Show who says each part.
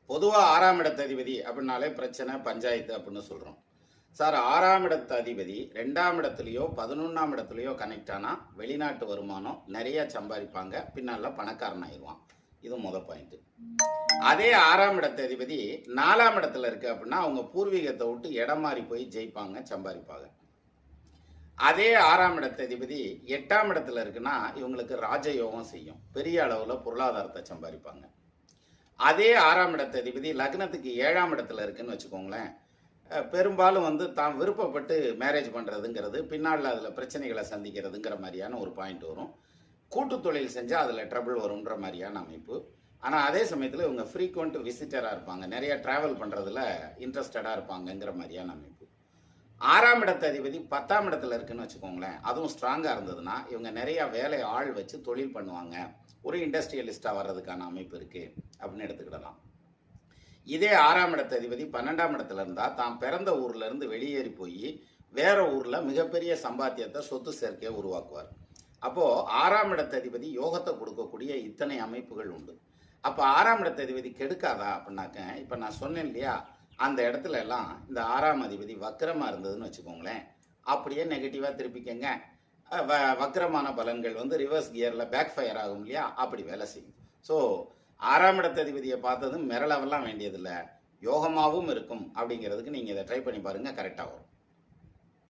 Speaker 1: பொதுவாக 6ஆம் இடத்த அதிபதி அப்படின்னாலே பிரச்சனை பஞ்சாயத்து அப்படின்னு சொல்கிறோம். சார் 6ஆம் இடத்த அதிபதி 2ஆம் இடத்துலையோ 11ஆம் இடத்துலையோ கனெக்ட் ஆனால் வெளிநாட்டு வருமானம் நிறைய சம்பாதிப்பாங்க, பின்னால் பணக்காரன் ஆயிடுவான். இது பாயிண்ட்டு. அதே 6ஆம் இடத்த அதிபதி 4ஆம் இடத்துல இருக்கு அப்படின்னா அவங்க பூர்வீகத்தை விட்டு இடம் மாறி போய் ஜெயிப்பாங்க, சம்பாதிப்பாங்க. அதே 6ஆம் இடத்த அதிபதி 8ஆம் இடத்துல இருக்குன்னா இவங்களுக்கு ராஜயோகம் செய்யும், பெரிய அளவில் பொருளாதாரத்தை சம்பாதிப்பாங்க. அதே 6ஆம் இடத்த அதிபதி லக்னத்துக்கு 7ஆம் இடத்துல இருக்குன்னு வச்சுக்கோங்களேன், பெரும்பாலும் தான் விருப்பப்பட்டு மேரேஜ் பண்ணுறதுங்கிறது பின்னால் அதில் பிரச்சனைகளை சந்திக்கிறதுங்கிற மாதிரியான ஒரு பாயிண்ட் வரும். கூட்டு தொழில் செஞ்சால் அதில் ட்ரபிள் வரும்ன்ற மாதிரியான அமைப்பு. ஆனால் அதே சமயத்தில் இவங்க ஃப்ரீக்வெண்ட் விசிட்டராக இருப்பாங்க, நிறைய ட்ராவல் பண்ணுறதுல இன்ட்ரெஸ்டடாக இருப்பாங்கங்கிற மாதிரியான அமைப்பு. 6ஆம் இடத்த அதிபதி 10ஆம் இடத்துல இருக்குன்னு வச்சுக்கோங்களேன், அதுவும் ஸ்ட்ராங்காக இருந்ததுன்னா இவங்க நிறையா வேலை ஆள் வச்சு தொழில் பண்ணுவாங்க, ஒரு இண்டஸ்ட்ரியலிஸ்டாக வர்றதுக்கான அமைப்பு இருக்குது அப்படின்னு எடுத்துக்கிடலாம். இதே 6ஆம் இடத்த அதிபதி 12ஆம் இடத்துல இருந்தால் தான் பிறந்த ஊர்லேருந்து வெளியேறி போய் வேற ஊரில் மிகப்பெரிய சம்பாத்தியத்தை சொத்து சேர்க்கையை உருவாக்குவார். அப்போது 6ஆம் இடத்த அதிபதி யோகத்தை கொடுக்கக்கூடிய இத்தனை அமைப்புகள் உண்டு. அப்போ 6ஆம் இடத்த அதிபதி கெடுக்காதா அப்படின்னாக்க, இப்போ நான் சொன்னேன் இல்லையா, அந்த இடத்துல எல்லாம் இந்த 6ஆம் அதிபதி வக்கரமாக இருந்ததுன்னு வச்சுக்கோங்களேன், அப்படியே நெகட்டிவாக திருப்பிக்கங்க. வக்கரமான பலன்கள் ரிவர்ஸ் கியரில் பேக் ஃபயர் ஆகும் இல்லையா, அப்படி வேலை செய்யும். ஸோ 6ஆம் இடத்த அதிபதியை பார்த்ததும் மிரளவெல்லாம் வேண்டியதில்லை, யோகமாகவும் இருக்கும். அப்படிங்கிறதுக்கு நீங்கள் இதை ட்ரை பண்ணி பாருங்கள், கரெக்டாக வரும்.